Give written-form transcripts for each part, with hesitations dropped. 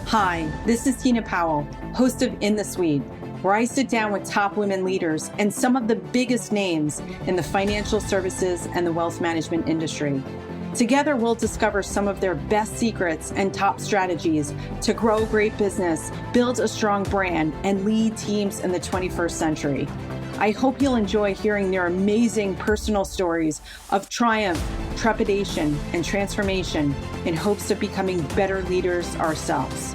Hi, this is Tina Powell, host of In the Suite, where I sit down with top women leaders and some of the biggest names in the financial services and the wealth management industry. Together, we'll discover some of their best secrets and top strategies to grow great business, build a strong brand, and lead teams in the 21st century. I hope you'll enjoy hearing their amazing personal stories of triumph, trepidation, and transformation in hopes of becoming better leaders ourselves.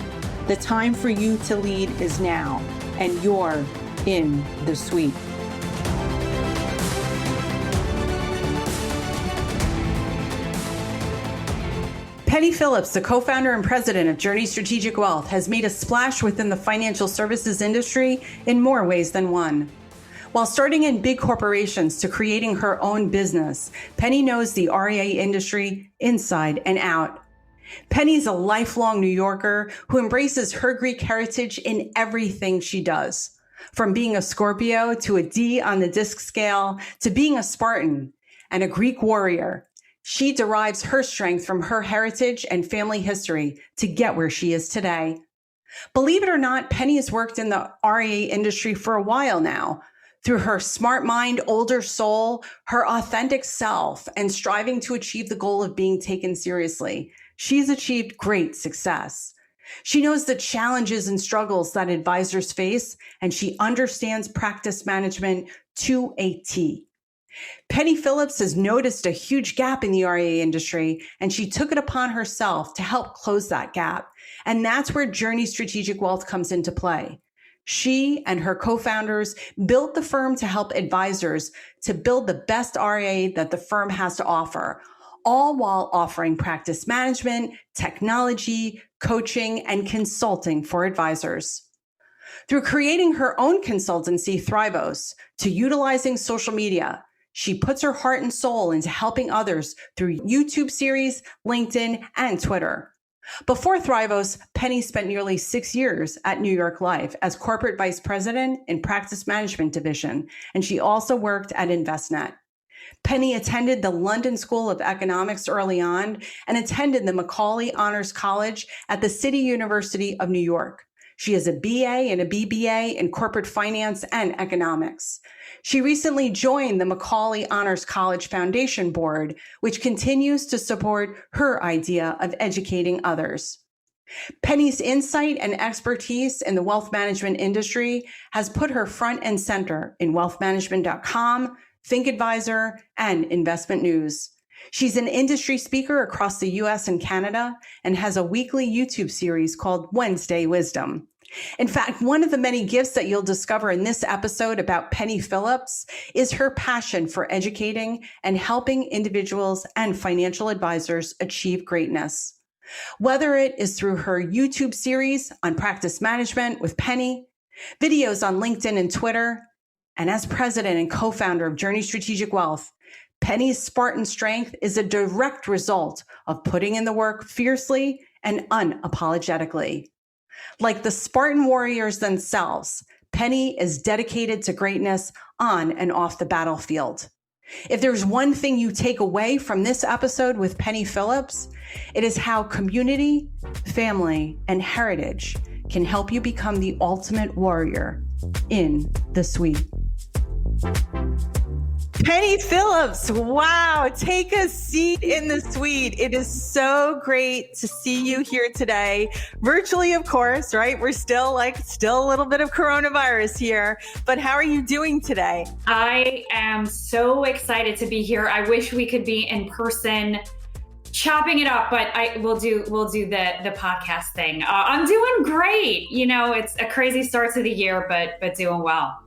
The time for you to lead is now, and you're in the suite. Penny Phillips, the co-founder and president of Journey Strategic Wealth, has made a splash within the financial services industry in more ways than one. While starting in big corporations to creating her own business, Penny knows the RIA industry inside and out. Penny's a lifelong New Yorker who embraces her Greek heritage in everything she does. From being a Scorpio to a D on the disc scale to being a Spartan and a Greek warrior, she derives her strength from her heritage and family history to get where she is today. Believe it or not, Penny has worked in the RIA industry for a while now. Through her smart mind, older soul, her authentic self, and striving to achieve the goal of being taken seriously, she's achieved great success. She knows the challenges and struggles that advisors face, and she understands practice management to a T. Penny Phillips has noticed a huge gap in the RIA industry, and she took it upon herself to help close that gap. And that's where Journey Strategic Wealth comes into play. She and her co-founders built the firm to help advisors to build the best RIA that the firm has to offer, all while offering practice management, technology, coaching, and consulting for advisors. Through creating her own consultancy, Thrivos, to utilizing social media, she puts her heart and soul into helping others through YouTube series, LinkedIn, and Twitter. Before Thrivos, Penny spent nearly 6 years at New York Life as corporate vice president in practice management division, and she also worked at Envestnet. Penny attended the London School of Economics early on and attended the Macaulay Honors College at the City University of New York. She has a BA and a BBA in corporate finance and economics. She recently joined the Macaulay Honors College Foundation Board, which continues to support her idea of educating others. Penny's insight and expertise in the wealth management industry has put her front and center in wealthmanagement.com, ThinkAdvisor, and Investment News. She's an industry speaker across the US and Canada and has a weekly YouTube series called Wednesday Wisdom. In fact, one of the many gifts that you'll discover in this episode about Penny Phillips is her passion for educating and helping individuals and financial advisors achieve greatness. Whether it is through her YouTube series on practice management with Penny, videos on LinkedIn and Twitter, and as president and co-founder of Journey Strategic Wealth, Penny's Spartan strength is a direct result of putting in the work fiercely and unapologetically. Like the Spartan warriors themselves, Penny is dedicated to greatness on and off the battlefield. If there's one thing you take away from this episode with Penny Phillips, it is how community, family, and heritage can help you become the ultimate warrior in the suite. Penny Phillips, wow, take a seat in the suite. It is so great to see you here today. Virtually, of course, right? We're still a little bit of coronavirus here, but how are you doing today? I am so excited to be here. I wish we could be in person chopping it up, but we'll do the podcast thing. I'm doing great. You know, it's a crazy start to the year, but doing well.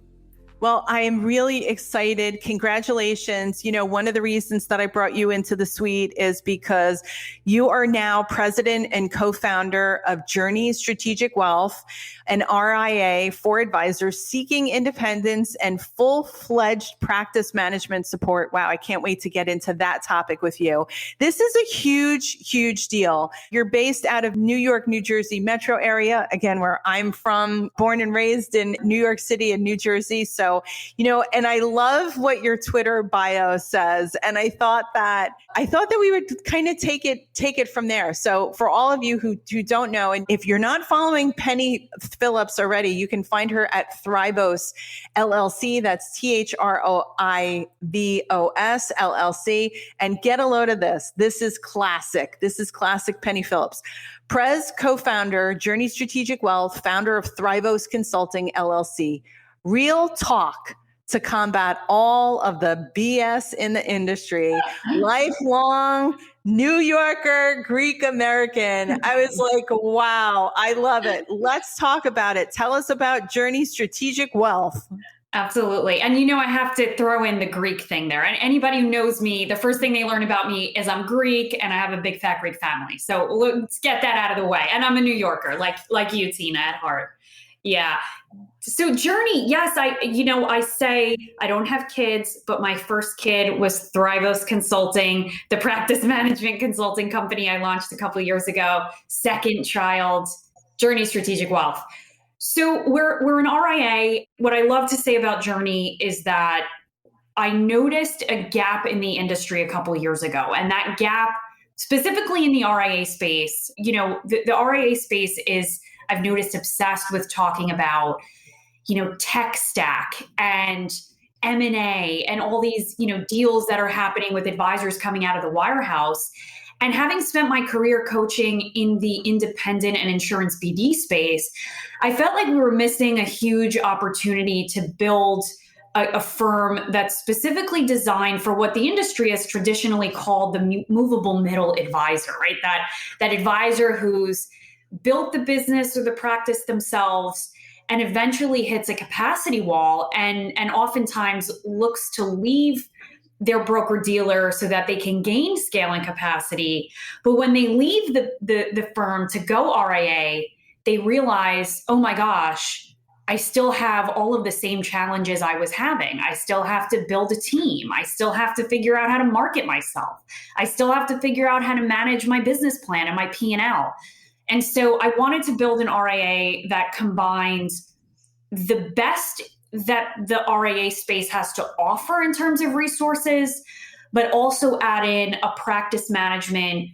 Well, I am really excited. Congratulations. You know, one of the reasons that I brought you into the suite is because you are now president and co-founder of Journey Strategic Wealth, an RIA for advisors seeking independence and full-fledged practice management support. Wow, I can't wait to get into that topic with you. This is a huge, huge deal. You're based out of New York, New Jersey metro area, again, where I'm from, born and raised in New York City and New Jersey. So So, and I love what your Twitter bio says. And I thought that we would kind of take it from there. So for all of you who don't know, and if you're not following Penny Phillips already, you can find her at Thrivos LLC. That's THROIVOS LLC. And get a load of this. This is classic. This is classic Penny Phillips. Prez, co-founder, Journey Strategic Wealth, founder of Thrivos Consulting, LLC. Real talk to combat all of the BS in the industry. Lifelong New Yorker, Greek American. I was like, wow, I love it. Let's talk about it. Tell us about Journey Strategic Wealth. Absolutely. And I have to throw in the Greek thing there. And anybody who knows me, the first thing they learn about me is I'm Greek and I have a big fat Greek family. So let's get that out of the way. And I'm a New Yorker, like you, Tina, at heart. Yeah. So Journey, yes, I say I don't have kids, but my first kid was Thrivos Consulting, the practice management consulting company I launched a couple of years ago. Second child, Journey Strategic Wealth. So we're an RIA. What I love to say about Journey is that I noticed a gap in the industry a couple of years ago. And that gap, specifically in the RIA space, the RIA space is, I've noticed, obsessed with talking about, tech stack and M&A and all these, deals that are happening with advisors coming out of the wirehouse. And having spent my career coaching in the independent and insurance BD space, I felt like we were missing a huge opportunity to build a firm that's specifically designed for what the industry has traditionally called the movable middle advisor, right? That advisor who's built the business or the practice themselves and eventually hits a capacity wall and oftentimes looks to leave their broker dealer so that they can gain scale and capacity. But when they leave the firm to go RIA, they realize, oh my gosh, I still have all of the same challenges I was having. I still have to build a team. I still have to figure out how to market myself. I still have to figure out how to manage my business plan and my P&L. And so I wanted to build an RIA that combines the best that the RIA space has to offer in terms of resources, but also add in a practice management,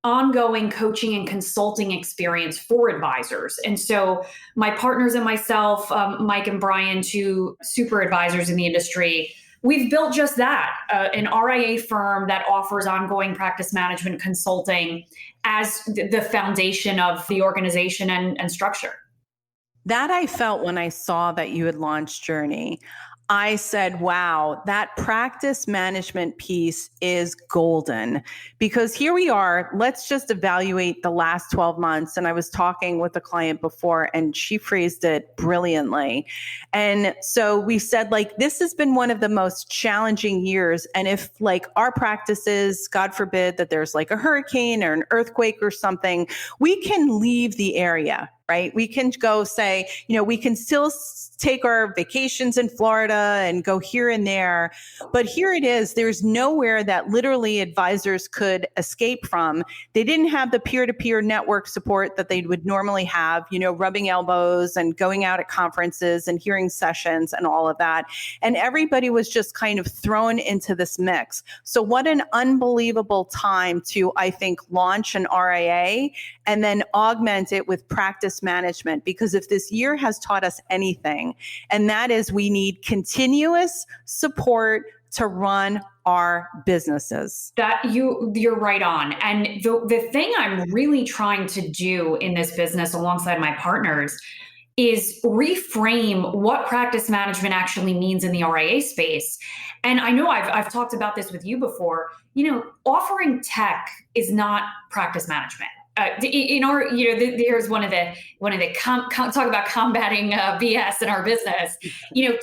ongoing coaching and consulting experience for advisors. And so my partners and myself, Mike and Brian, two super advisors in the industry, we've built just that, an RIA firm that offers ongoing practice management consulting as the foundation of the organization and structure. That I felt when I saw that you had launched Journey. I said, wow, that practice management piece is golden, because here we are. Let's just evaluate the last 12 months. And I was talking with a client before and she phrased it brilliantly. And so we said, this has been one of the most challenging years. And if our practices, God forbid that there's a hurricane or an earthquake or something, we can leave the area. Right? We can go say, we can still take our vacations in Florida and go here and there. But here it is. There's nowhere that literally advisors could escape from. They didn't have the peer-to-peer network support that they would normally have, rubbing elbows and going out at conferences and hearing sessions and all of that. And everybody was just kind of thrown into this mix. So what an unbelievable time to, I think, launch an RIA and then augment it with practice management. Because if this year has taught us anything, and that is we need continuous support to run our businesses. That you're right on. And the thing I'm really trying to do in this business alongside my partners is reframe what practice management actually means in the RIA space. And I know I've talked about this with you before. Offering tech is not practice management. Here's one of the talk about combating BS in our business.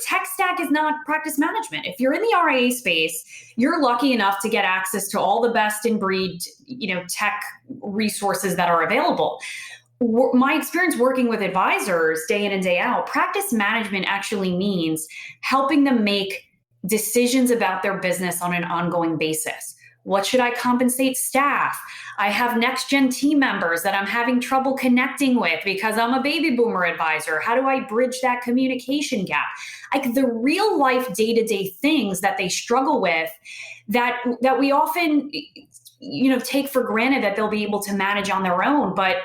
Tech stack is not practice management. If you're in the RIA space, you're lucky enough to get access to all the best in breed, tech resources that are available. My experience working with advisors day in and day out, practice management actually means helping them make decisions about their business on an ongoing basis. What should I compensate staff? I have next gen team members that I'm having trouble connecting with because I'm a baby boomer advisor. How do I bridge that communication gap? Like the real life day-to-day things that they struggle with that we often, take for granted that they'll be able to manage on their own. But,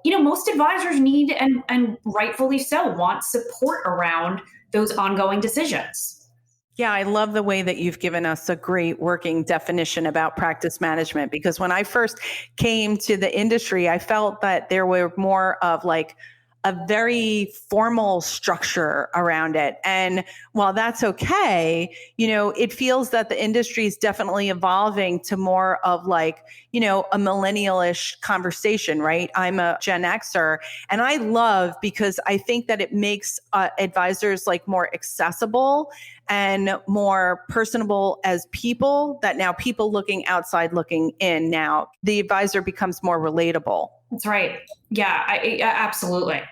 most advisors need, and rightfully so, want support around those ongoing decisions. Yeah, I love the way that you've given us a great working definition about practice management, because when I first came to the industry, I felt that there were more of like a very formal structure around it. And while that's okay, it feels that the industry is definitely evolving to more of like, a millennial-ish conversation, right? I'm a Gen Xer, and I love, because I think that it makes advisors like more accessible and more personable as people, that now people looking outside, looking in, now the advisor becomes more relatable. That's right. Yeah, absolutely.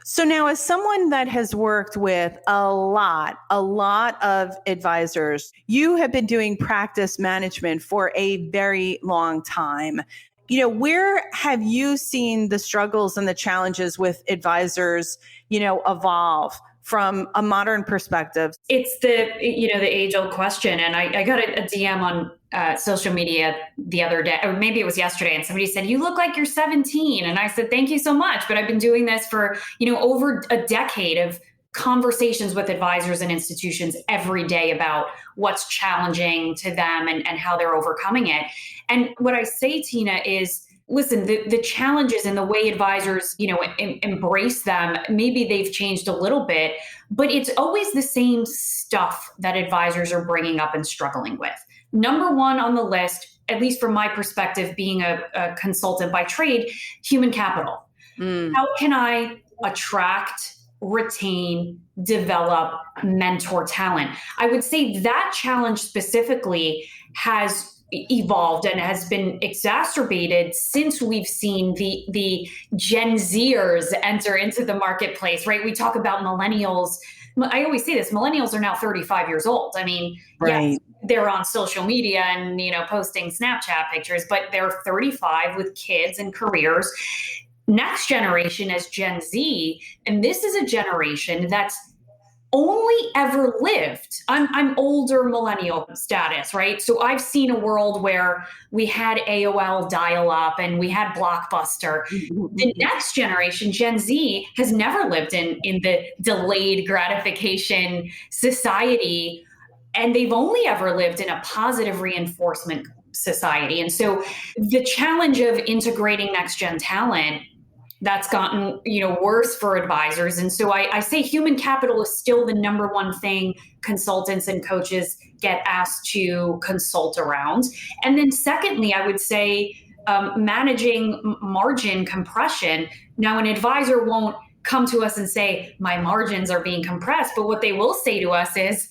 So now, as someone that has worked with a lot of advisors, you have been doing practice management for a very long time. Where have you seen the struggles and the challenges with advisors, evolve from a modern perspective? It's the age-old question. And I got a DM on social media the other day, or maybe it was yesterday, and somebody said, "You look like you're 17." And I said, "Thank you so much. But I've been doing this for, over a decade of conversations with advisors and institutions every day about what's challenging to them and how they're overcoming it." And what I say, Tina, is, listen, the challenges and the way advisors, embrace them, maybe they've changed a little bit, but it's always the same stuff that advisors are bringing up and struggling with. Number one on the list, at least from my perspective, being a consultant by trade, human capital. How can I attract, retain, develop, mentor talent? I would say that challenge specifically has evolved and has been exacerbated since we've seen the Gen Zers enter into the marketplace, right? We talk about millennials. I always say this, millennials are now 35 years old. I mean, right. Yes, they're on social media and, posting Snapchat pictures, but they're 35 with kids and careers. Next generation is Gen Z. And this is a generation that's only ever lived. I'm older millennial status, right? So I've seen a world where we had AOL dial-up and we had Blockbuster. The next generation, Gen Z, has never lived in the delayed gratification society, and they've only ever lived in a positive reinforcement society. And so the challenge of integrating next-gen talent, that's gotten, worse for advisors. And so I say human capital is still the number one thing consultants and coaches get asked to consult around. And then secondly, I would say managing margin compression. Now, an advisor won't come to us and say, my margins are being compressed, but what they will say to us is,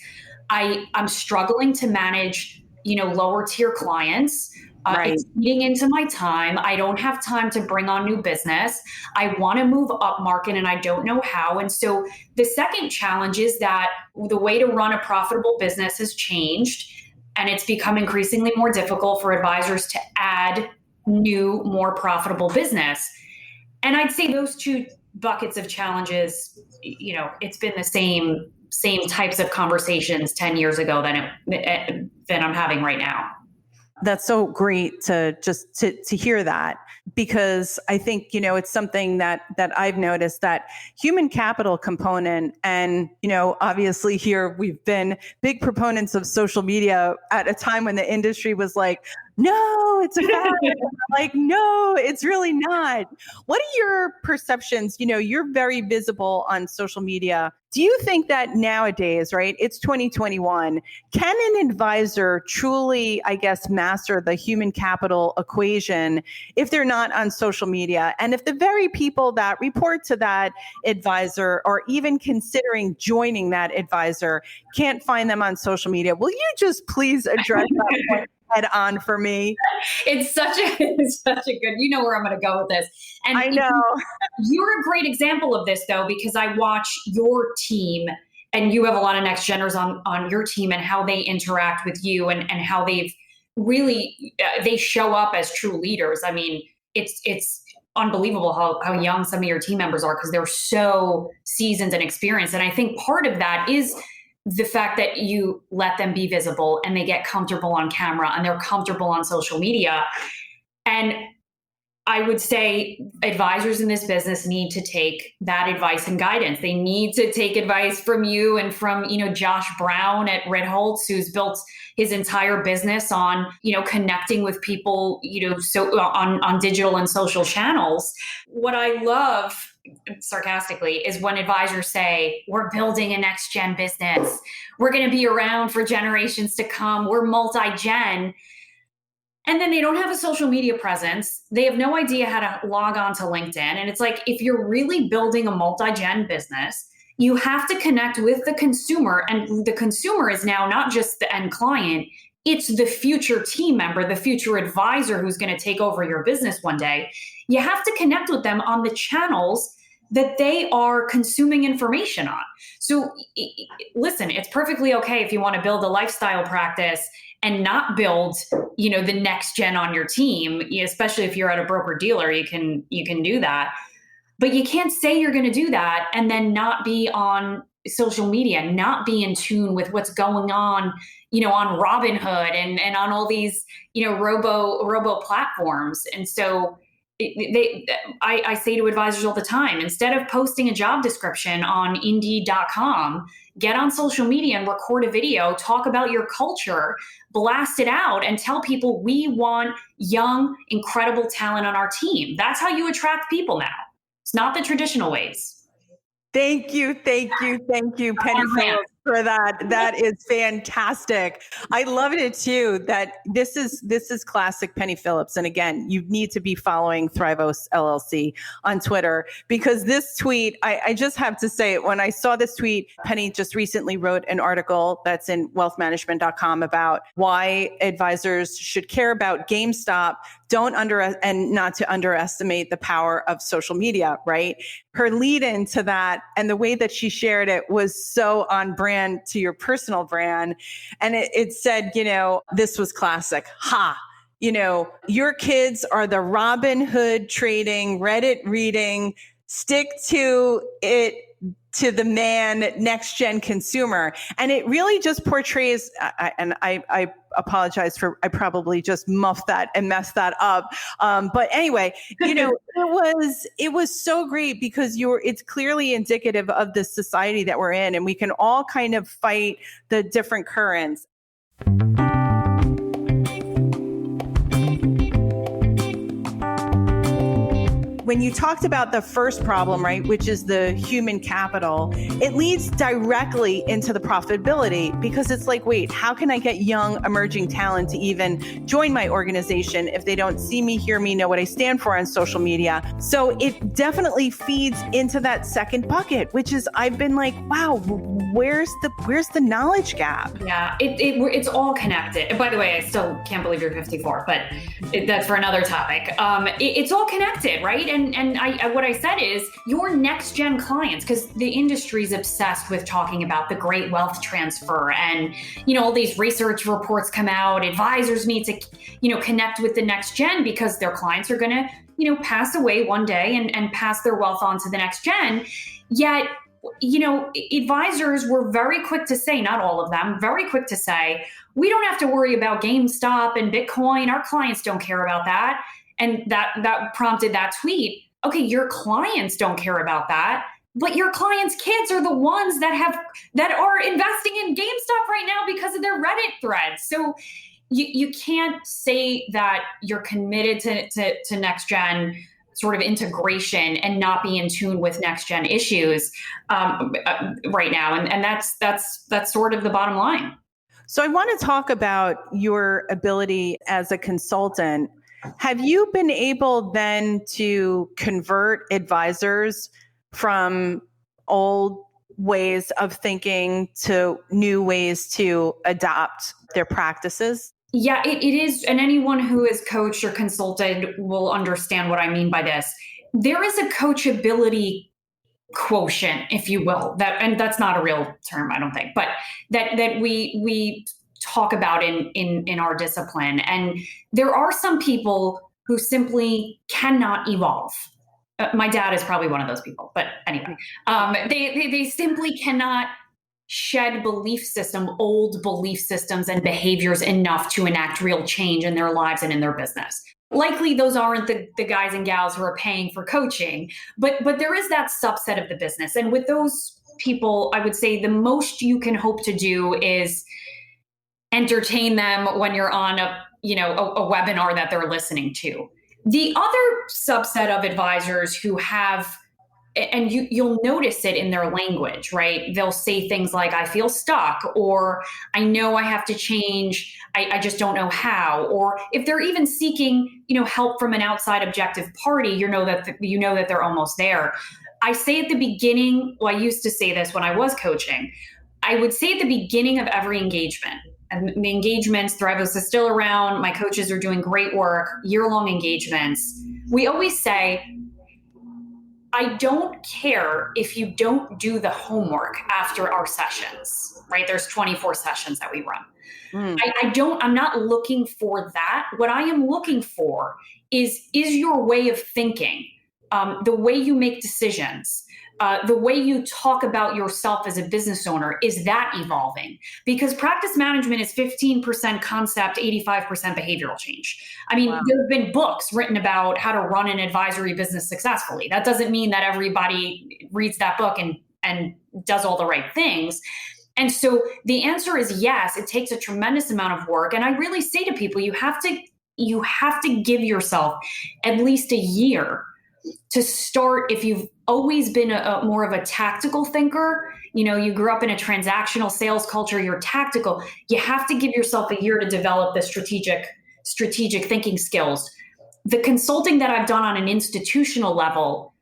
I'm struggling to manage, lower tier clients. Right. It's eating into my time. I don't have time to bring on new business. I want to move up market and I don't know how. And so the second challenge is that the way to run a profitable business has changed, and it's become increasingly more difficult for advisors to add new, more profitable business. And I'd say those two buckets of challenges, it's been the same types of conversations 10 years ago than I'm having right now. That's so great to hear that, because I think, it's something that I've noticed, that human capital component. And, obviously here we've been big proponents of social media at a time when the industry was like, no, it's a fad. Like, no, it's really not. What are your perceptions? You're very visible on social media. Do you think that nowadays, right, it's 2021, can an advisor truly, master the human capital equation if they're not on social media? And if the very people that report to that advisor or even considering joining that advisor can't find them on social media, will you just please address that point head on for me? It's such a good, where I'm going to go with this. And I know. You're a great example of this, though, because I watch your team, and you have a lot of next geners on your team, and how they interact with you and how they've really, they show up as true leaders. I mean, it's unbelievable how young some of your team members are because they're so seasoned and experienced. And I think part of that is the fact that you let them be visible and they get comfortable on camera and they're comfortable on social media. And I would say advisors in this business need to take that advice and guidance. They need to take advice from you and from, Josh Brown at Ritholtz, who's built his entire business on, connecting with people, so on digital and social channels. What I love, sarcastically, is when advisors say, we're building a next gen business. We're going to be around for generations to come. We're multi-gen. And then they don't have a social media presence. They have no idea how to log on to LinkedIn. And it's like, if you're really building a multi-gen business, you have to connect with the consumer. And the consumer is now not just the end client, it's the future team member, the future advisor who's going to take over your business one day. You have to connect with them on the channels that they are consuming information on. So listen, it's perfectly okay if you want to build a lifestyle practice and not build, the next gen on your team, especially if you're at a broker dealer, you can do that. But you can't say you're going to do that and then not be on social media, not be in tune with what's going on, on Robinhood and on all these, robo platforms. And so I say to advisors all the time, instead of posting a job description on Indeed.com, get on social media and record a video, talk about your culture, blast it out, and tell people we want young, incredible talent on our team. That's how you attract people now. It's not the traditional ways. Thank you, Penny Phillips, for that. That is fantastic. I loved it too. That this is classic Penny Phillips. And again, you need to be following Thrivos LLC on Twitter, because this tweet, I just have to say it. When I saw this tweet, Penny just recently wrote an article that's in wealthmanagement.com about why advisors should care about GameStop, and not to underestimate the power of social media, right? Her lead into that and the way that she shared it was so on brand to your personal brand. And it said, this was classic. Your kids are the Robin Hood trading, Reddit reading, stick to it, to the man, next gen consumer. And it really just portrays, I apologize I probably just muffed that and messed that up. But anyway, it was so great because it's clearly indicative of the society that we're in, and we can all kind of fight the different currents. When you talked about the first problem, right, which is the human capital, it leads directly into the profitability, because it's like, wait, how can I get young emerging talent to even join my organization if they don't see me, hear me, know what I stand for on social media? So it definitely feeds into that second bucket, which is, I've been like, wow, where's the knowledge gap? Yeah, it's all connected. And by the way, I still can't believe you're 54, but that's for another topic. It's all connected, right? And what I said is your next gen clients, because the industry's obsessed with talking about the great wealth transfer, and all these research reports come out. Advisors need to connect with the next gen because their clients are going to pass away one day and pass their wealth on to the next gen. Yet advisors were very quick to say, not all of them, very quick to say, we don't have to worry about GameStop and Bitcoin. Our clients don't care about that. And that prompted that tweet. Okay, your clients don't care about that, but your clients' kids are the ones that are investing in GameStop right now because of their Reddit threads. So you can't say that you're committed to next gen sort of integration and not be in tune with next gen issues right now. And that's sort of the bottom line. So I want to talk about your ability as a consultant. Have you been able then to convert advisors from old ways of thinking to new ways to adopt their practices? Yeah, it is. And anyone who is coached or consulted will understand what I mean by this. There is a coachability quotient, if you will, and that's not a real term, I don't think, but that we talk about in our discipline. And there are some people who simply cannot evolve. My dad is probably one of those people, but anyway, they simply cannot shed old belief systems and behaviors enough to enact real change in their lives and in their business. Likely those aren't the guys and gals who are paying for coaching, but there is that subset of the business. And with those people, I would say the most you can hope to do is entertain them when you're on a webinar that they're listening to. The other subset of advisors who have, and you'll notice it in their language, right? They'll say things like, I feel stuck, or I know I have to change. I just don't know how. Or if they're even seeking, help from an outside objective party, you know that they're almost there. I say at the beginning, I used to say this when I was coaching, I would say at the beginning of every engagement, and the engagements, Thrivos is still around, my coaches are doing great work, year-long engagements. We always say, I don't care if you don't do the homework after our sessions, right? There's 24 sessions that we run. I'm not looking for that. What I am looking for is your way of thinking, the way you make decisions, the way you talk about yourself as a business owner, is that evolving? Because practice management is 15% concept, 85% behavioral change. I mean, Wow. There have been books written about how to run an advisory business successfully. That doesn't mean that everybody reads that book and does all the right things. And so the answer is yes, it takes a tremendous amount of work. And I really say to people, you have to give yourself at least a year to start. If you've always been a more of a tactical thinker, you grew up in a transactional sales culture, you're tactical, you have to give yourself a year to develop the strategic thinking skills. The consulting that I've done on an institutional level,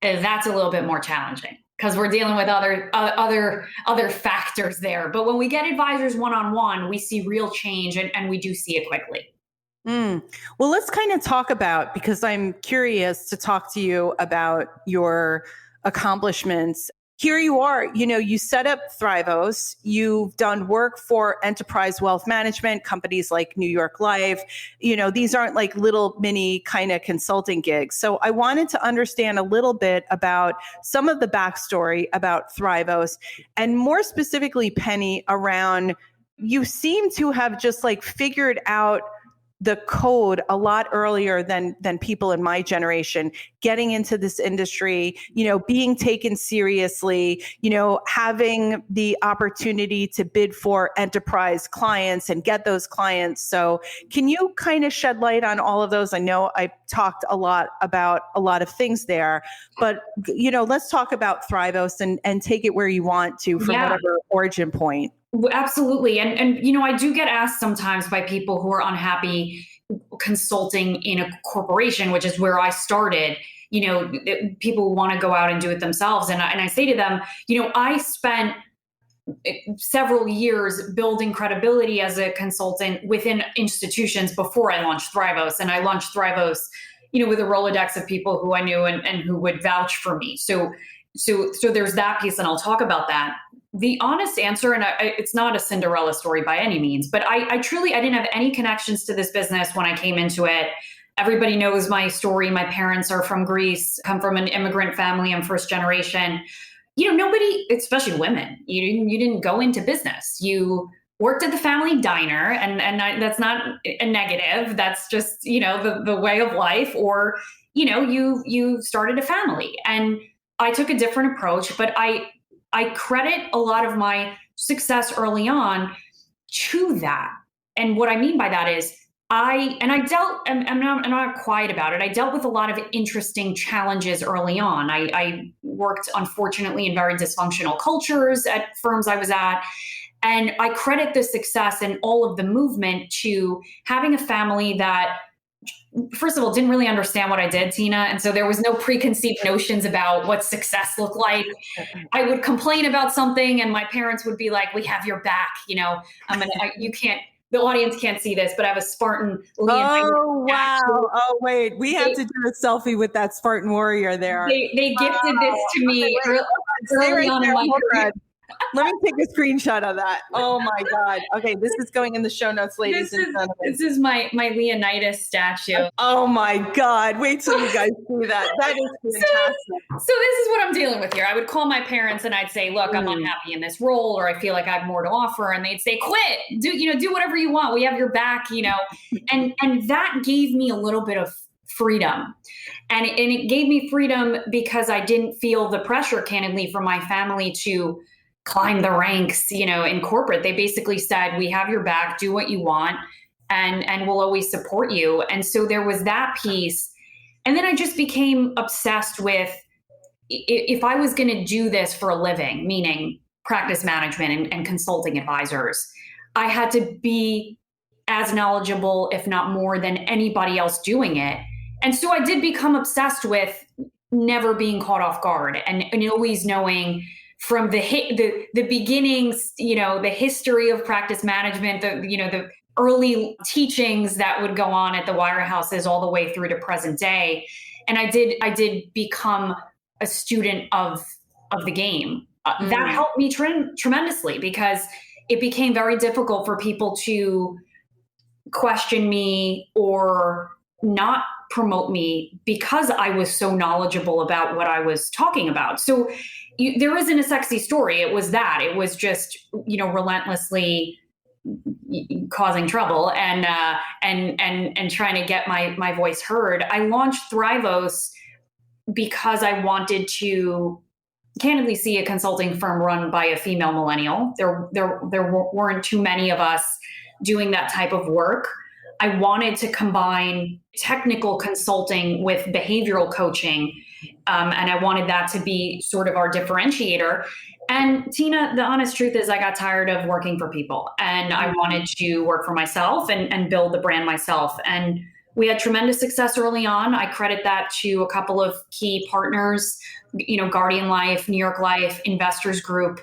that's a little bit more challenging because we're dealing with other factors there. But when we get advisors one-on-one, we see real change and we do see it quickly. Well, let's kind of talk about, because I'm curious to talk to you about your accomplishments. Here you are, you set up Thrivos, you've done work for enterprise wealth management, companies like New York Life. These aren't like little mini kind of consulting gigs. So I wanted to understand a little bit about some of the backstory about Thrivos, and more specifically, Penny, around, you seem to have just like figured out the code a lot earlier than people in my generation, getting into this industry, being taken seriously, having the opportunity to bid for enterprise clients and get those clients. So can you kind of shed light on all of those? I know I talked a lot about a lot of things there, but let's talk about Thrivos and take it where you want to from whatever origin point. Absolutely. And I do get asked sometimes by people who are unhappy consulting in a corporation, which is where I started, people want to go out and do it themselves. And I say to them, I spent several years building credibility as a consultant within institutions before I launched Thrivos. And I launched Thrivos, with a Rolodex of people who I knew and who would vouch for me. So there's that piece, and I'll talk about that. The honest answer, and it's not a Cinderella story by any means, but I didn't have any connections to this business when I came into it. Everybody knows my story. My parents are from Greece, come from an immigrant family. I'm first generation. Nobody, especially women, you didn't go into business. You worked at the family diner, and that's not a negative. That's just, the way of life. Or, you started a family. And I took a different approach, but I credit a lot of my success early on to that. And what I mean by that is I'm not quiet about it. I dealt with a lot of interesting challenges early on. I worked, unfortunately, in very dysfunctional cultures at firms I was at. And I credit the success and all of the movement to having a family that, first of all, didn't really understand what I did, Tina. And so there was no preconceived notions about what success looked like. I would complain about something and my parents would be like, we have your back. The audience can't see this, but I have a Spartan. Oh, wow. Oh, wait. We have to do a selfie with that Spartan warrior there. They gifted this to me early on in my career. Let me take a screenshot of that. Oh my God. Okay, this is going in the show notes, ladies and gentlemen. This is my Leonidas statue. Oh my God. Wait till you guys see that. That is fantastic. So this is what I'm dealing with here. I would call my parents and I'd say, look, I'm unhappy in this role, or I feel like I have more to offer. And they'd say, quit, do whatever you want. We have your back, and that gave me a little bit of freedom. And it gave me freedom because I didn't feel the pressure, candidly, from my family to climb the ranks, in corporate. They basically said, we have your back, do what you want, and we'll always support you. And so there was that piece. And then I just became obsessed with, if I was going to do this for a living, meaning practice management and consulting advisors, I had to be as knowledgeable, if not more, than anybody else doing it. And so I did become obsessed with never being caught off guard and always knowing from the beginnings, the history of practice management, the early teachings that would go on at the wirehouses all the way through to present day. And I did become a student of the game. That helped me tremendously, because it became very difficult for people to question me or not promote me because I was so knowledgeable about what I was talking about. So there isn't a sexy story. It was that. It was just, relentlessly causing trouble and trying to get my voice heard. I launched Thrivos because I wanted to candidly see a consulting firm run by a female millennial. There weren't too many of us doing that type of work. I wanted to combine technical consulting with behavioral coaching. And I wanted that to be sort of our differentiator. And Tina, the honest truth is I got tired of working for people, and I wanted to work for myself and build the brand myself. And we had tremendous success early on. I credit that to a couple of key partners, Guardian Life, New York Life, Investors Group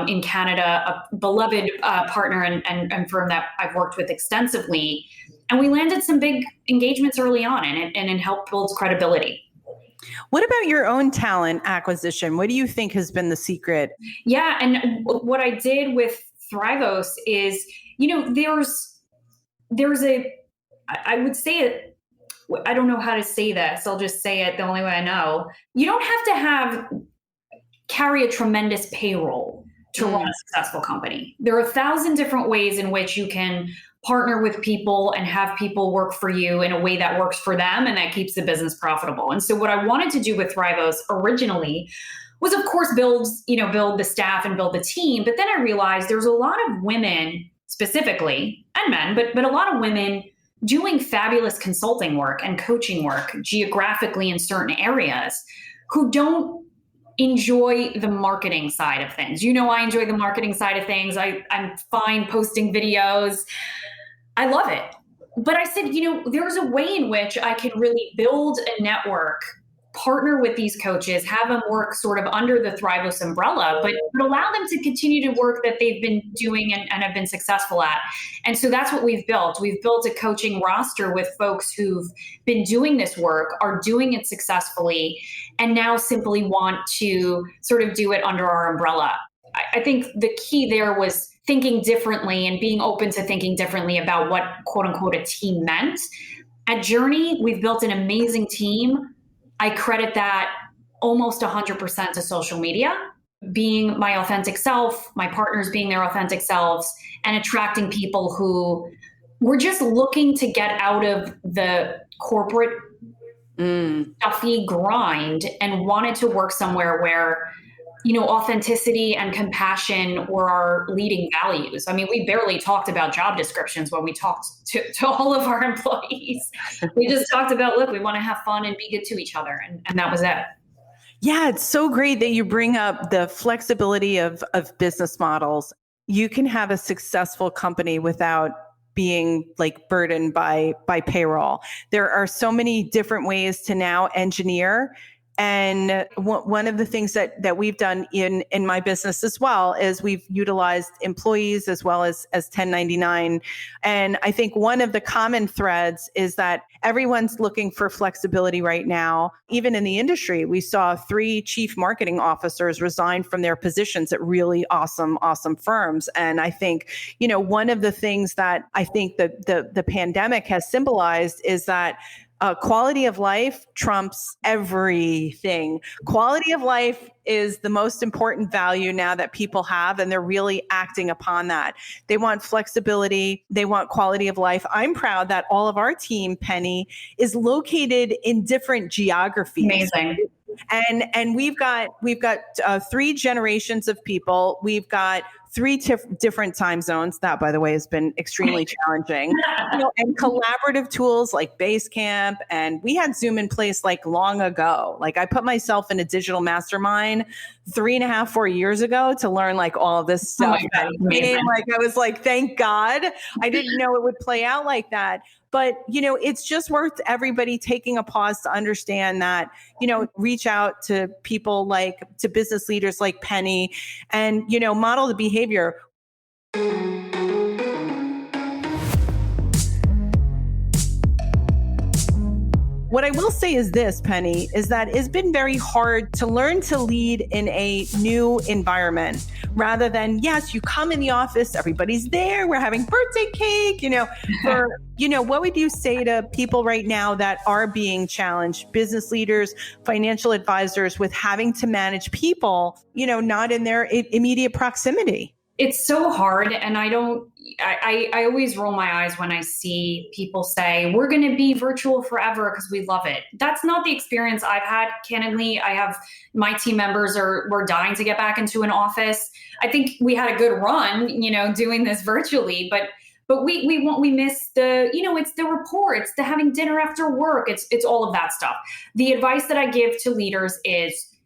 in Canada, a beloved partner and firm that I've worked with extensively. And we landed some big engagements early on, and it helped build credibility. What about your own talent acquisition? What do you think has been the secret? Yeah. And what I did with Thrivos is, there's I would say it, I don't know how to say this. I'll just say it the only way I know. You don't have to carry a tremendous payroll to run a successful company. There are 1,000 different ways in which you can partner with people and have people work for you in a way that works for them and that keeps the business profitable. And so what I wanted to do with Thrivos originally was, of course, build the staff and build the team. But then I realized there's a lot of women specifically, and men, but a lot of women doing fabulous consulting work and coaching work geographically in certain areas who don't enjoy the marketing side of things. I enjoy the marketing side of things. I'm fine posting videos. I love it. But I said, there's a way in which I can really build a network, partner with these coaches, have them work sort of under the Thrivos umbrella, but allow them to continue to work that they've been doing and have been successful at. And so that's what we've built. We've built a coaching roster with folks who've been doing this work, are doing it successfully, and now simply want to sort of do it under our umbrella. I think the key there was thinking differently and being open to thinking differently about what, quote unquote, a team meant. At Journey, we've built an amazing team. I credit that almost 100% to social media, being my authentic self, my partners being their authentic selves, and attracting people who were just looking to get out of the corporate stuffy grind and wanted to work somewhere where, authenticity and compassion were our leading values. I mean, we barely talked about job descriptions when we talked to all of our employees. We just talked about, look, we want to have fun and be good to each other. And that was it. Yeah, it's so great that you bring up the flexibility of business models. You can have a successful company without being burdened by payroll. There are so many different ways to now engineer And one of the things that we've done in my business as well is we've utilized employees as well as 1099. And I think one of the common threads is that everyone's looking for flexibility right now. Even in the industry, we saw 3 chief marketing officers resign from their positions at really awesome firms. And I think, one of the things that I think the pandemic has symbolized is that quality of life trumps everything. Quality of life is the most important value now that people have, and they're really acting upon that. They want flexibility. They want quality of life. I'm proud that all of our team, Penny, is located in different geographies. Amazing. And we've got 3 generations of people. We've got 3 different time zones. That, by the way, has been extremely challenging. And collaborative tools like Basecamp, and we had Zoom in place like long ago. Like I put myself in a digital mastermind 3.5, 4 years ago to learn like all of this stuff. Oh my God, amazing. Like I was like, thank God, I didn't know it would play out like that. But, it's just worth everybody taking a pause to understand that, reach out to people to business leaders like Penny and, model the behavior. What I will say is this, Penny, is that it's been very hard to learn to lead in a new environment rather than, yes, you come in the office, everybody's there, we're having birthday cake, what would you say to people right now that are being challenged, business leaders, financial advisors with having to manage people, not in their immediate proximity? It's so hard. And I always roll my eyes when I see people say, we're going to be virtual forever because we love it. That's not the experience I've had. Candidly, my team members were dying to get back into an office. I think we had a good run, doing this virtually, but we miss the, it's the rapport, it's the having dinner after work. It's all of that stuff. The advice that I give to leaders is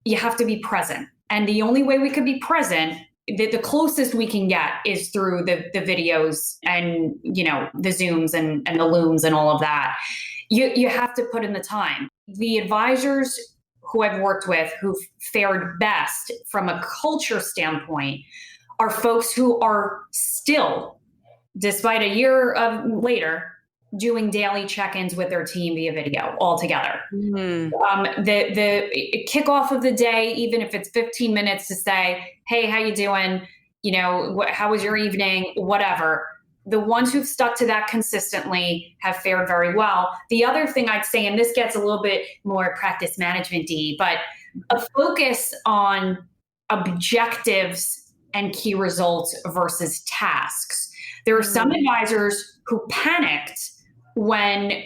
you have to be present. And the only way we could be present, the closest we can get is through the videos and, the Zooms and the Looms and all of that. You have to put in the time. The advisors who I've worked with who've fared best from a culture standpoint are folks who are still, despite a year later, doing daily check-ins with their team via video altogether. Mm-hmm. The kickoff of the day, even if it's 15 minutes to say, hey, how you doing? How was your evening? Whatever. The ones who've stuck to that consistently have fared very well. The other thing I'd say, and this gets a little bit more practice management-y, but a focus on objectives and key results versus tasks. There are some advisors who panicked when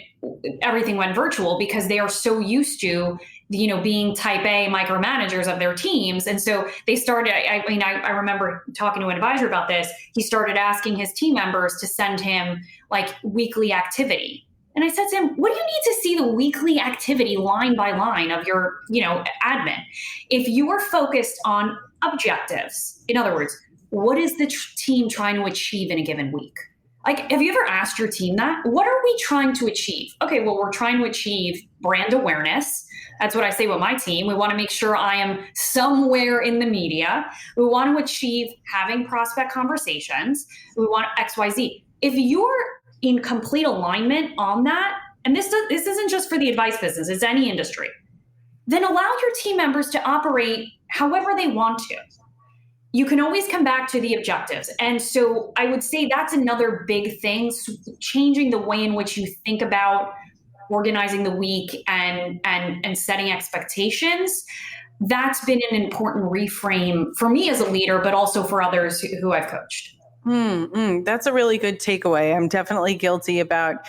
everything went virtual because they are so used to, being type A micromanagers of their teams. And so they started, I remember talking to an advisor about this. He started asking his team members to send him like weekly activity. And I said to him, what do you need to see the weekly activity line by line of your, admin? If you are focused on objectives, in other words, what is the team trying to achieve in a given week? Like, have you ever asked your team that? What are we trying to achieve? Okay, well, we're trying to achieve brand awareness. That's what I say with my team. We want to make sure I am somewhere in the media. We want to achieve having prospect conversations. We want XYZ. If you're in complete alignment on that, and this isn't just for the advice business, it's any industry, then allow your team members to operate however they want to. You can always come back to the objectives. And so I would say that's another big thing, changing the way in which you think about organizing the week and setting expectations. That's been an important reframe for me as a leader, but also for others who I've coached. That's a really good takeaway. I'm definitely guilty about,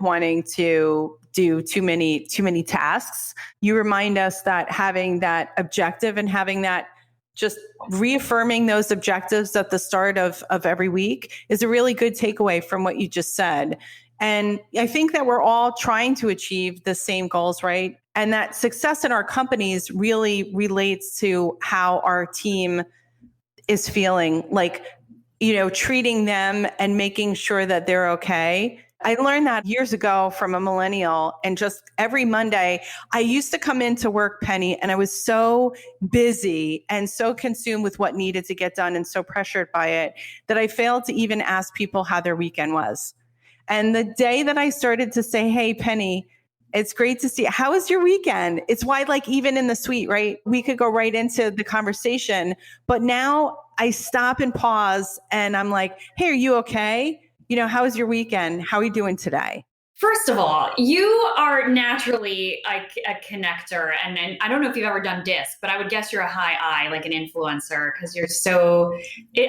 wanting to do too many tasks. You remind us that having that objective and having that just reaffirming those objectives at the start of every week is a really good takeaway from what you just said. And I think that we're all trying to achieve the same goals, right? And that success in our companies really relates to how our team is feeling, like, treating them and making sure that they're okay. I learned that years ago from a millennial. And just every Monday, I used to come into work, Penny, and I was so busy and so consumed with what needed to get done and so pressured by it that I failed to even ask people how their weekend was. And the day that I started to say, hey, Penny, it's great to see. How was your weekend? It's why, like, even in the suite, right? We could go right into the conversation, but now I stop and pause and I'm like, hey, are you okay? How was your weekend? How are you doing today? First of all, you are naturally a connector. And I don't know if you've ever done disc, but I would guess you're a high I, like an influencer, because you're so,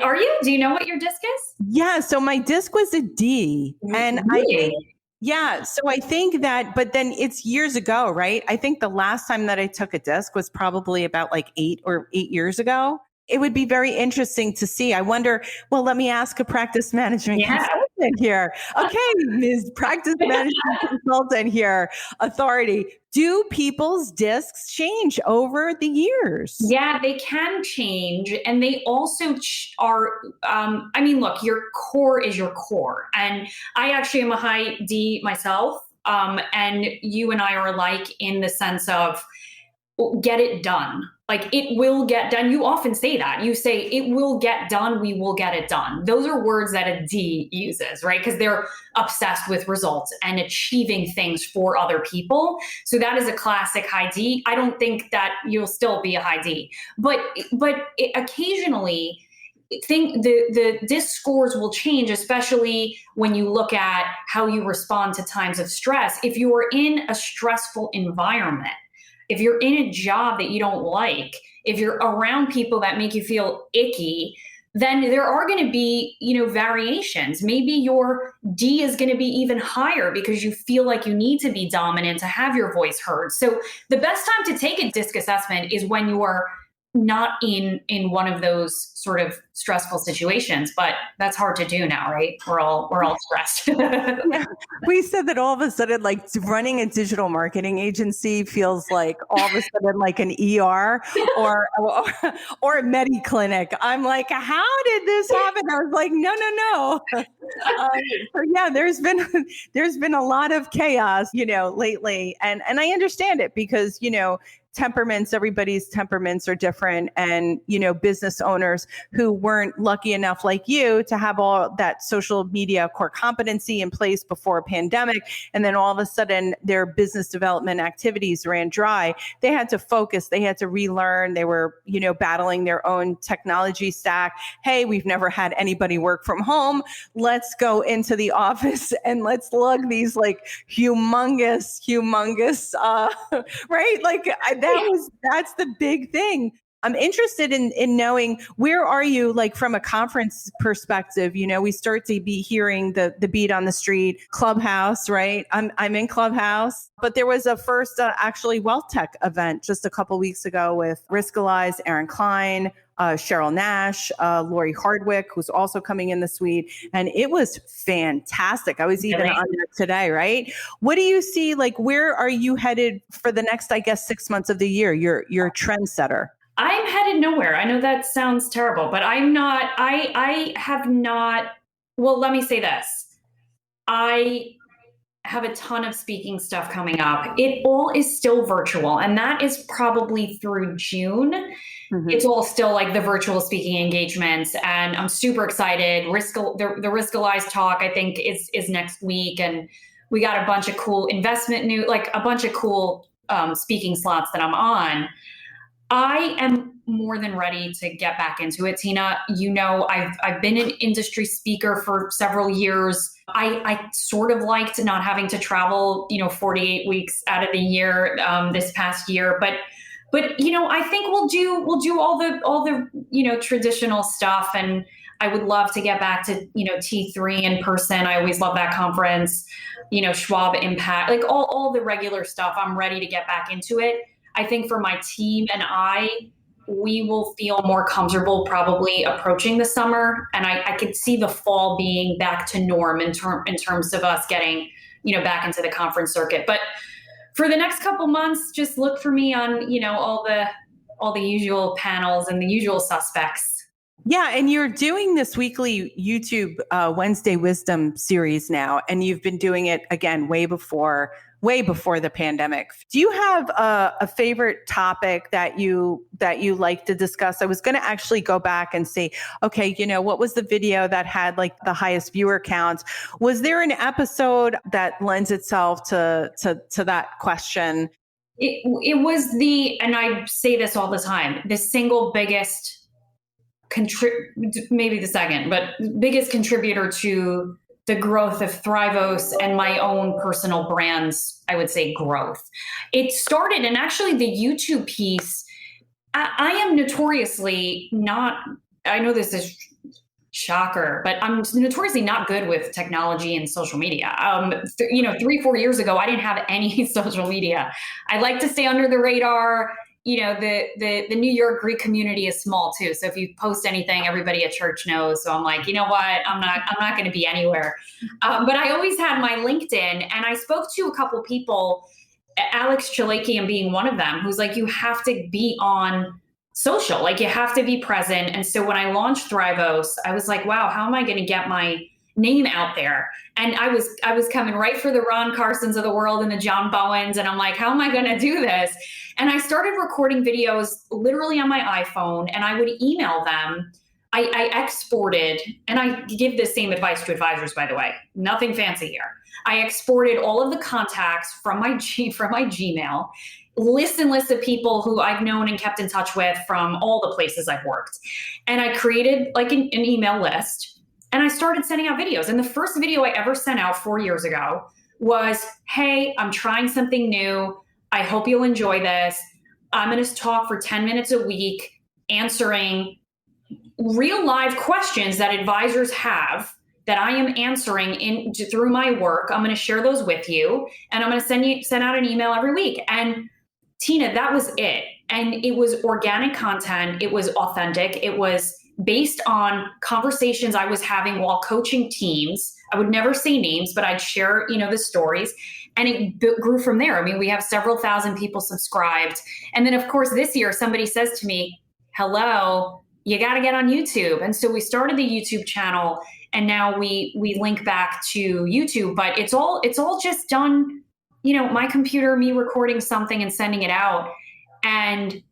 are you? Do you know what your disc is? Yeah. So my disc was a D. And really? So I think that, but then it's years ago, right? I think the last time that I took a disc was probably about like 8 years ago. It would be very interesting to see. I wonder, well, let me ask a practice management consultant here. Okay, Ms. Practice Management Consultant here, authority. Do people's discs change over the years? Yeah, they can change. And they also are, look, your core is your core. And I actually am a high D myself. And you and I are alike in the sense of get it done. Like, it will get done. You often say that. You say, it will get done. We will get it done. Those are words that a D uses, right? Because they're obsessed with results and achieving things for other people. So that is a classic high D. I don't think that you'll still be a high D. But occasionally, think the DISC scores will change, especially when you look at how you respond to times of stress. If you are in a stressful environment, if you're in a job that you don't like, if you're around people that make you feel icky, then there are going to be, variations. Maybe your D is going to be even higher because you feel like you need to be dominant to have your voice heard. So the best time to take a DISC assessment is when you are not in one of those sort of stressful situations, but that's hard to do now, right? We're all stressed. Yeah. We said that all of a sudden, like, running a digital marketing agency feels like all of a sudden like an ER or a Mediclinic. I'm like, how did this happen? I was like, no. So yeah, there's been a lot of chaos, lately, and I understand it because everybody's temperaments are different. And, business owners who weren't lucky enough like you to have all that social media core competency in place before a pandemic. And then all of a sudden their business development activities ran dry. They had to focus. They had to relearn. They were, battling their own technology stack. Hey, we've never had anybody work from home. Let's go into the office and let's lug these like humongous, right? Like, that's the big thing. I'm interested in knowing, where are you, like, from a conference perspective? We start to be hearing the beat on the street, Clubhouse, right? I'm in Clubhouse, but there was a first actually wealth tech event just a couple weeks ago with Riskalyze, Aaron Klein, Cheryl Nash, Lori Hardwick, who's also coming in the suite. And it was fantastic. I was even on there today, right? What do you see? Like, where are you headed for the next, I guess, 6 months of the year? You're a trendsetter. I'm headed nowhere. I know that sounds terrible, but I'm not, I have not, well, let me say this. I have a ton of speaking stuff coming up. It all is still virtual, and that is probably through June. Mm-hmm. It's all still like the virtual speaking engagements, and I'm super excited. The Riskalyze talk, I think, is next week, and we got a bunch of cool a bunch of cool speaking slots that I'm on. I am more than ready to get back into it, Tina. I've been an industry speaker for several years. I sort of liked not having to travel, 48 weeks out of the year this past year. But I think we'll do all the traditional stuff, and I would love to get back to T3 in person. I always love that conference. Schwab Impact, like all the regular stuff. I'm ready to get back into it. I think for my team and we will feel more comfortable probably approaching the summer. And I could see the fall being back to norm in terms of us getting, back into the conference circuit. But for the next couple months, just look for me on, all the usual panels and the usual suspects. Yeah, and you're doing this weekly YouTube Wednesday Wisdom series now, and you've been doing it again way before the pandemic. Do you have a favorite topic that you like to discuss? I was going to actually go back and say, okay, what was the video that had like the highest viewer count? Was there an episode that lends itself to that question? It was and I say this all the time, the single biggest maybe the second, but biggest contributor to the growth of Thrivos and my own personal brand's, I would say, growth. It started, and actually the YouTube piece, I am notoriously not, I know this is shocker, but I'm notoriously not good with technology and social media. 3-4 years ago, I didn't have any social media. I like to stay under the radar. The New York Greek community is small too. So if you post anything, everybody at church knows. So I'm like, you know what? I'm not going to be anywhere. But I always had my LinkedIn, and I spoke to a couple people, Alex Chalakian being one of them, who's like, you have to be on social, like you have to be present. And so when I launched Thrivos, I was like, wow, how am I going to get my name out there? And I was coming right for the Ron Carsons of the world and the John Bowens. And I'm like, how am I going to do this? And I started recording videos literally on my iPhone, and I would email them. I exported, and I give the same advice to advisors, by the way, nothing fancy here. I exported all of the contacts from my Gmail, lists of people who I've known and kept in touch with from all the places I've worked. And I created like an email list, and I started sending out videos. And the first video I ever sent out 4 years ago was, hey, I'm trying something new. I hope you'll enjoy this. I'm going to talk for 10 minutes a week, answering real live questions that advisors have that I am answering through my work. I'm going to share those with you, and I'm going to send out an email every week. And Tina, that was it. And it was organic content. It was authentic. It was based on conversations I was having while coaching teams. I would never say names, but I'd share, the stories. And it grew from there. I mean, we have several thousand people subscribed. And then, of course, this year, somebody says to me, hello, you got to get on YouTube. And so we started the YouTube channel, and now we link back to YouTube. But it's all just done, my computer, me recording something and sending it out. And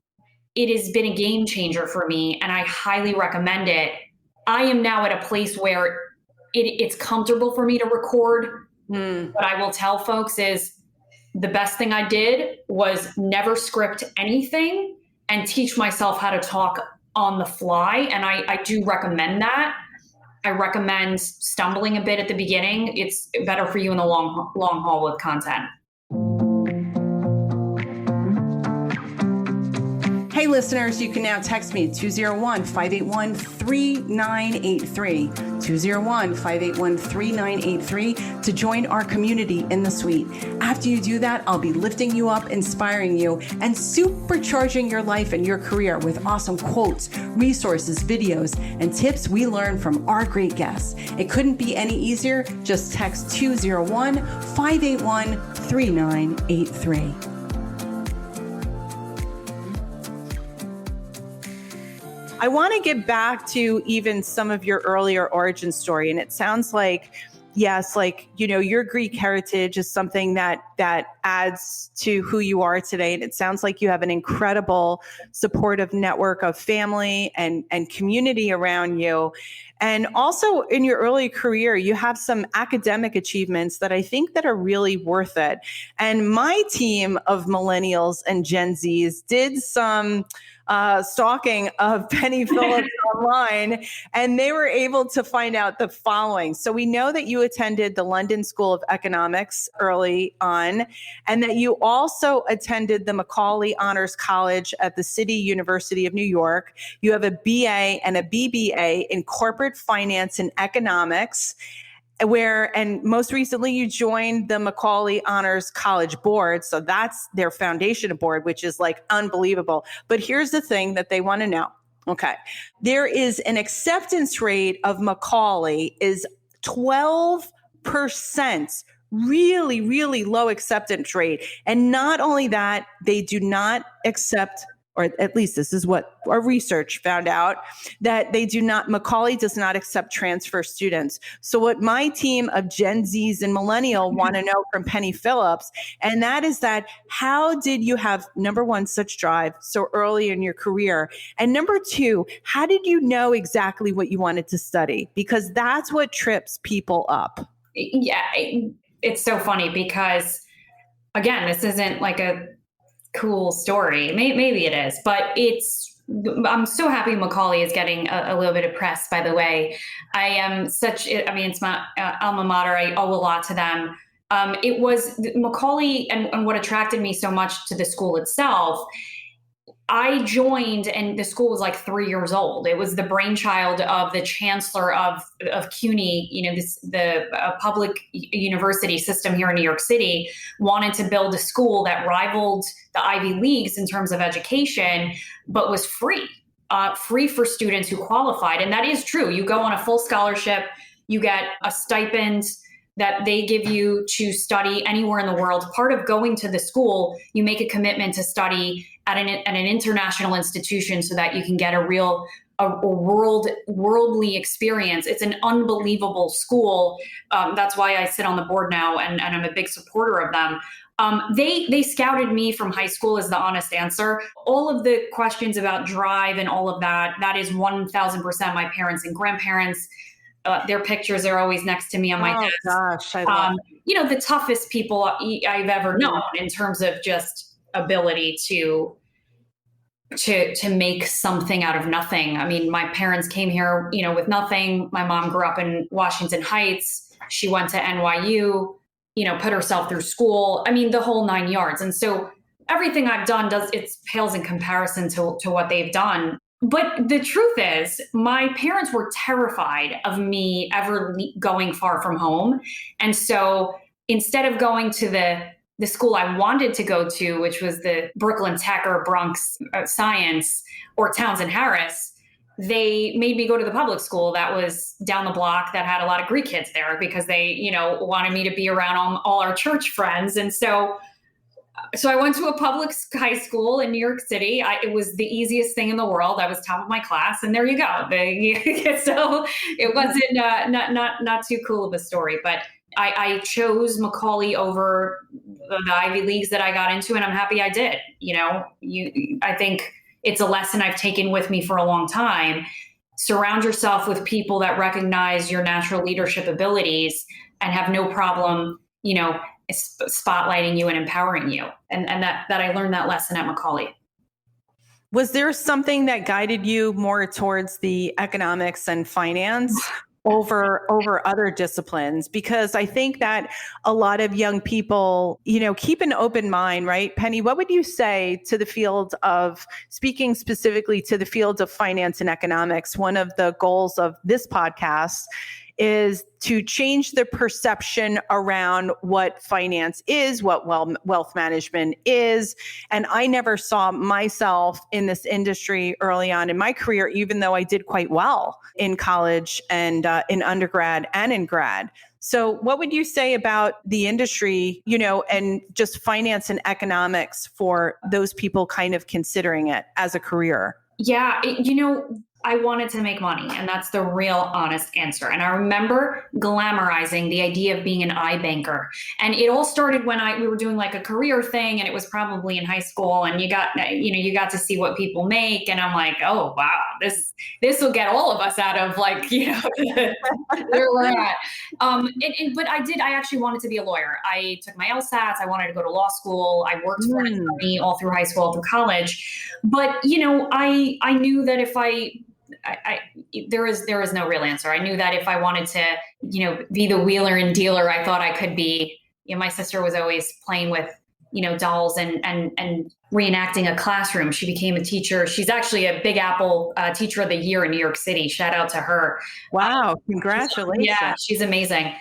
it has been a game changer for me, and I highly recommend it. I am now at a place where it's comfortable for me to record. What I will tell folks is the best thing I did was never script anything and teach myself how to talk on the fly. And I do recommend that. I recommend stumbling a bit at the beginning. It's better for you in the long haul with content. Hey listeners, you can now text me at 201-581-3983, 201-581-3983 to join our community in the suite. After you do that, I'll be lifting you up, inspiring you, and supercharging your life and your career with awesome quotes, resources, videos, and tips we learn from our great guests. It couldn't be any easier. Just text 201-581-3983. I want to get back to even some of your earlier origin story. And it sounds like, yes, your Greek heritage is something that adds to who you are today. And it sounds like you have an incredible supportive network of family and community around you. And also in your early career, you have some academic achievements that I think that are really worth it. And my team of millennials and Gen Zs did some stalking of Penny Phillips online, and they were able to find out the following. So we know that you attended the London School of Economics early on, and that you also attended the Macaulay Honors College at the City University of New York. You have a BA and a BBA in corporate finance and economics, and most recently you joined the Macaulay Honors College Board. So that's their foundation board, which is like unbelievable. But here's the thing that they want to know. Okay. There is an acceptance rate of Macaulay is 12%, really, really low acceptance rate. And not only that, they do not accept or at least this is what our research found out, that Macaulay does not accept transfer students. So what my team of Gen Zs and Millennial want to know from Penny Phillips, and that is that how did you have, number one, such drive so early in your career? And number two, how did you know exactly what you wanted to study? Because that's what trips people up. Yeah, it's so funny because, again, this isn't like a cool story. Maybe it is, but I'm so happy Macaulay is getting a little bit of press, by the way. It's my alma mater. I owe a lot to them. It was Macaulay and what attracted me so much to the school itself. I joined and the school was like 3 years old. It was the brainchild of the chancellor of CUNY, the public university system here in New York City, wanted to build a school that rivaled the Ivy Leagues in terms of education, but was free for students who qualified. And that is true. You go on a full scholarship, you get a stipend that they give you to study anywhere in the world. Part of going to the school, you make a commitment to study at an international institution so that you can get a worldly experience. It's an unbelievable school. That's why I sit on the board now, and I'm a big supporter of them. They scouted me from high school is the honest answer. All of the questions about drive and all of that is 1,000% my parents and grandparents. Their pictures are always next to me on my desk. Gosh, I love the toughest people I've ever known in terms of just ability to make something out of nothing. I mean, my parents came here, with nothing. My mom grew up in Washington Heights. She went to NYU, put herself through school. I mean, the whole 9 yards. And so everything I've done pales in comparison to what they've done. But the truth is, my parents were terrified of me ever going far from home. And so instead of going to the school I wanted to go to, which was the Brooklyn Tech or Bronx Science or Townsend Harris, they made me go to the public school that was down the block that had a lot of Greek kids there because they, wanted me to be around all our church friends. And so I went to a public high school in New York City. It was the easiest thing in the world. I was top of my class, and there you go. So it wasn't not too cool of a story, but I chose Macaulay over the Ivy Leagues that I got into, and I'm happy I did. I think it's a lesson I've taken with me for a long time. Surround yourself with people that recognize your natural leadership abilities and have no problem, spotlighting you and empowering you. And that I learned that lesson at Macaulay. Was there something that guided you more towards the economics and finance over other disciplines? Because I think that a lot of young people, keep an open mind, right? Penny, what would you say to the field of, speaking specifically to the field of finance and economics? One of the goals of this podcast is to change the perception around what finance is, what wealth management is. And I never saw myself in this industry early on in my career, even though I did quite well in college and in undergrad and in grad. So what would you say about the industry, and just finance and economics for those people kind of considering it as a career? Yeah, I wanted to make money, and that's the real honest answer. And I remember glamorizing the idea of being an iBanker. And it all started when we were doing like a career thing, and it was probably in high school, and you got to see what people make. And I'm like, oh, wow, this will get all of us out of where we're at. But I actually wanted to be a lawyer. I took my LSATs. I wanted to go to law school. I worked for an attorney all through high school, all through college. But, I knew that if there is no real answer. I knew that if I wanted to, be the wheeler and dealer, I thought I could be. My sister was always playing with, dolls and reenacting a classroom. She became a teacher. She's actually a Big Apple Teacher of the Year in New York City. Shout out to her. Wow. Congratulations. Yeah, she's amazing.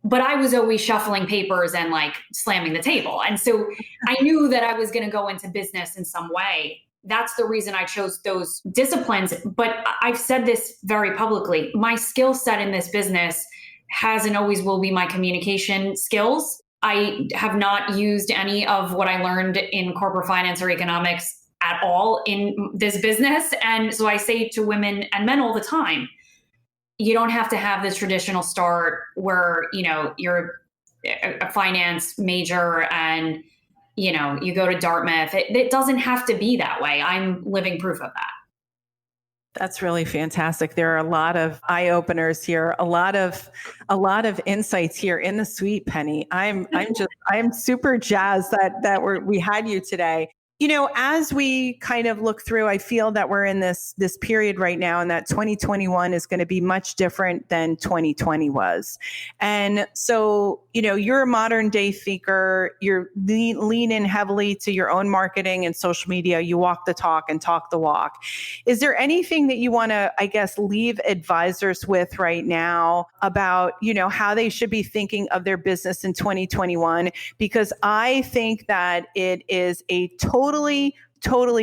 But I was always shuffling papers and slamming the table. And so I knew that I was going to go into business in some way. That's the reason I chose those disciplines. But I've said this very publicly. My skill set in this business has and always will be my communication skills. I have not used any of what I learned in corporate finance or economics at all in this business. And so I say to women and men all the time, you don't have to have this traditional start where, you're a finance major and, you go to Dartmouth. It doesn't have to be that way. I'm living proof of that. That's really fantastic. There are a lot of eye openers here, a lot of insights here in the suite, Penny. I'm super jazzed that we had you today. As we kind of look through, I feel that we're in this period right now, and that 2021 is going to be much different than 2020 was. And so, you're a modern day thinker. You're lean in heavily to your own marketing and social media. You walk the talk and talk the walk. Is there anything that you want to, leave advisors with right now about, how they should be thinking of their business in 2021? Because I think that it is a totally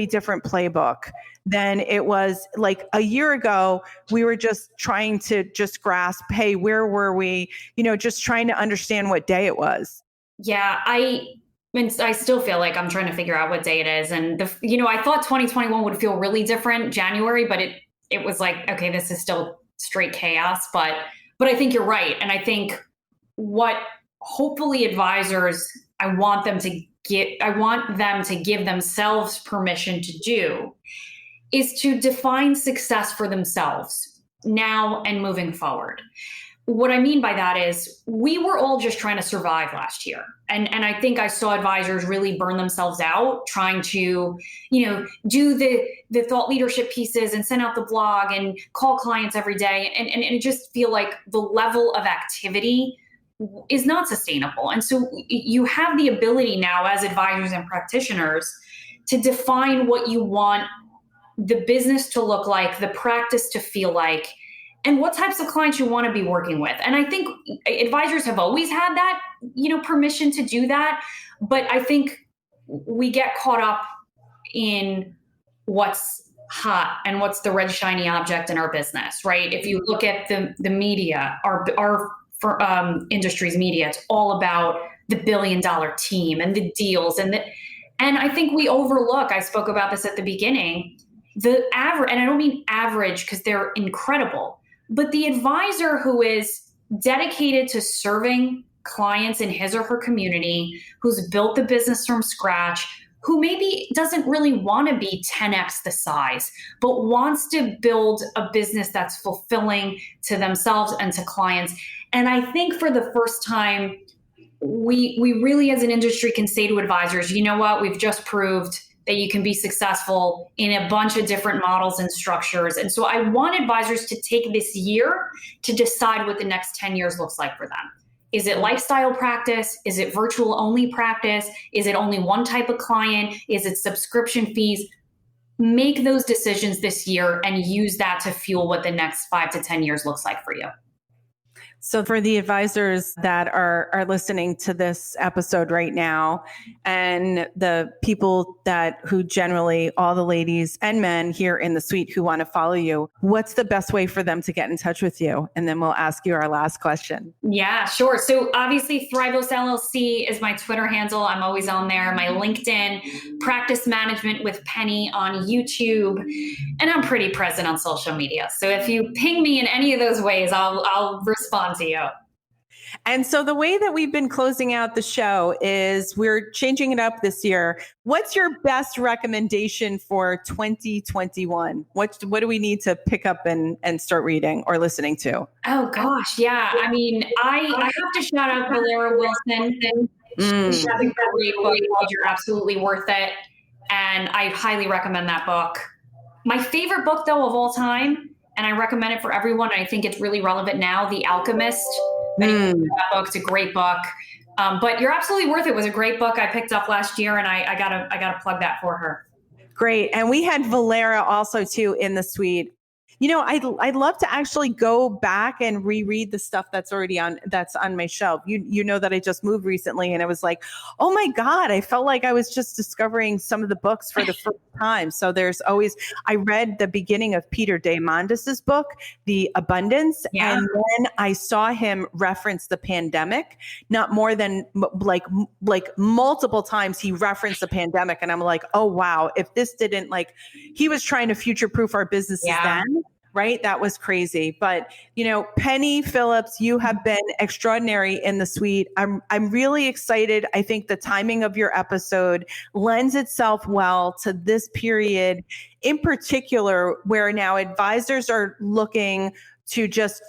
different playbook than it was like a year ago. We were just trying to grasp, hey, where were we? Just trying to understand what day it was. Yeah, I still feel like I'm trying to figure out what day it is. And I thought 2021 would feel really different January, but it was like, okay, this is still straight chaos. But I think you're right. And I think what hopefully advisors, I want them to give themselves permission to do is to define success for themselves now and moving forward. What I mean by that is we were all just trying to survive last year. And I think I saw advisors really burn themselves out trying to, do the thought leadership pieces and send out the blog and call clients every day. And it just feel like the level of activity is not sustainable. And so you have the ability now as advisors and practitioners to define what you want the business to look like, the practice to feel like, and what types of clients you want to be working with. And I think advisors have always had that, permission to do that. But I think we get caught up in what's hot and what's the red shiny object in our business, right? If you look at the media, our industry's media, it's all about the $1 billion team and the deals and I think we overlook, I spoke about this at the beginning, the average, and I don't mean average because they're incredible, but the advisor who is dedicated to serving clients in his or her community, who's built the business from scratch, who maybe doesn't really want to be 10x the size, but wants to build a business that's fulfilling to themselves and to clients. And I think for the first time, we really as an industry can say to advisors, you know what, we've just proved that you can be successful in a bunch of different models and structures. And so I want advisors to take this year to decide what the next 10 years looks like for them. Is it lifestyle practice? Is it virtual only practice? Is it only one type of client? Is it subscription fees? Make those decisions this year and use that to fuel what the next 5 to 10 years looks like for you. So for the advisors that are listening to this episode right now, and the people who generally, all the ladies and men here in the suite who want to follow you, what's the best way for them to get in touch with you? And then we'll ask you our last question. Yeah, sure. So obviously Thrivos LLC is my Twitter handle. I'm always on there. My LinkedIn, Practice Management with Penny on YouTube, and I'm pretty present on social media. So if you ping me in any of those ways, I'll respond to you. And so the way that we've been closing out the show is we're changing it up this year. What's your best recommendation for 2021? What do we need to pick up and start reading or listening to? Oh gosh, yeah. I mean, I have to shout out Valera Wilson. She's a great book. You're absolutely worth it. And I highly recommend that book. My favorite book though of all time, and I recommend it for everyone, and I think it's really relevant now, The Alchemist. That book, it's a great book. But you're absolutely worth it. It was a great book I picked up last year, and I gotta plug that for her. Great. And we had Valera also too in the suite. I'd love to actually go back and reread the stuff that's on my shelf. You know that I just moved recently, and I was like, oh my God, I felt like I was just discovering some of the books for the first time. So I read the beginning of Peter Diamandis's book, The Abundance. Yeah. And then I saw him reference the pandemic, not more than like multiple times he referenced the pandemic. And I'm like, oh, wow, if this didn't he was trying to future-proof our businesses then. Right? That was crazy. But, Penny Phillips, you have been extraordinary in the suite. I'm really excited. I think the timing of your episode lends itself well to this period in particular, where now advisors are looking to just,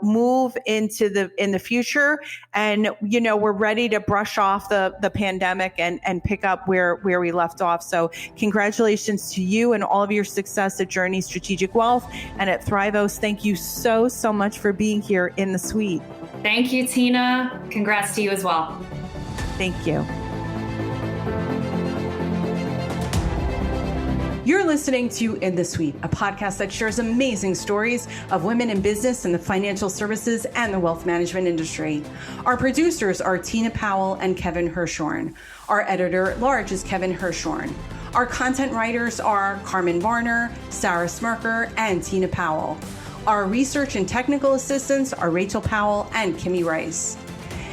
move in the future. And, we're ready to brush off the pandemic and pick up where we left off. So congratulations to you and all of your success at Journey Strategic Wealth and at Thrivos. Thank you so, so much for being here in the suite. Thank you, Tina. Congrats to you as well. Thank you. You're listening to In the Suite, a podcast that shares amazing stories of women in business in the financial services and the wealth management industry. Our producers are Tina Powell and Kevin Hirshorn. Our editor-at-large is Kevin Hirshorn. Our content writers are Carmen Varner, Sarah Smirker, and Tina Powell. Our research and technical assistants are Rachel Powell and Kimmy Rice.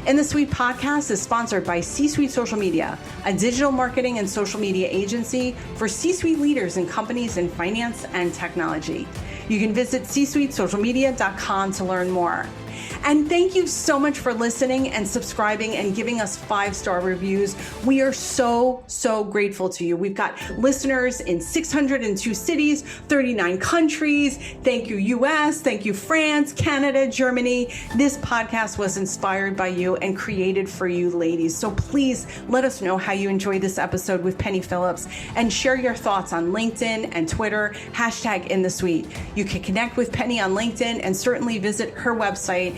In the Suite podcast is sponsored by C-Suite Social Media, a digital marketing and social media agency for C-Suite leaders in companies in finance and technology. You can visit csuitesocialmedia.com to learn more. And thank you so much for listening and subscribing and giving us 5-star reviews. We are so, so grateful to you. We've got listeners in 602 cities, 39 countries. Thank you, US. Thank you, France, Canada, Germany. This podcast was inspired by you and created for you, ladies. So please let us know how you enjoyed this episode with Penny Phillips and share your thoughts on LinkedIn and Twitter, #InTheSuite. You can connect with Penny on LinkedIn and certainly visit her website,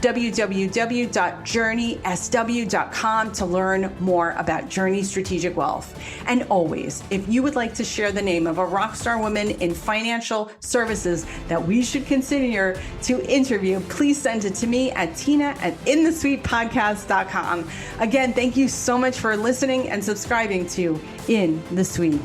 www.journeysw.com, to learn more about Journey Strategic Wealth. And always, if you would like to share the name of a rock star woman in financial services that we should consider to interview, please send it to me at tina@inthesuitepodcast.com. Again, thank you so much for listening and subscribing to In the Suite.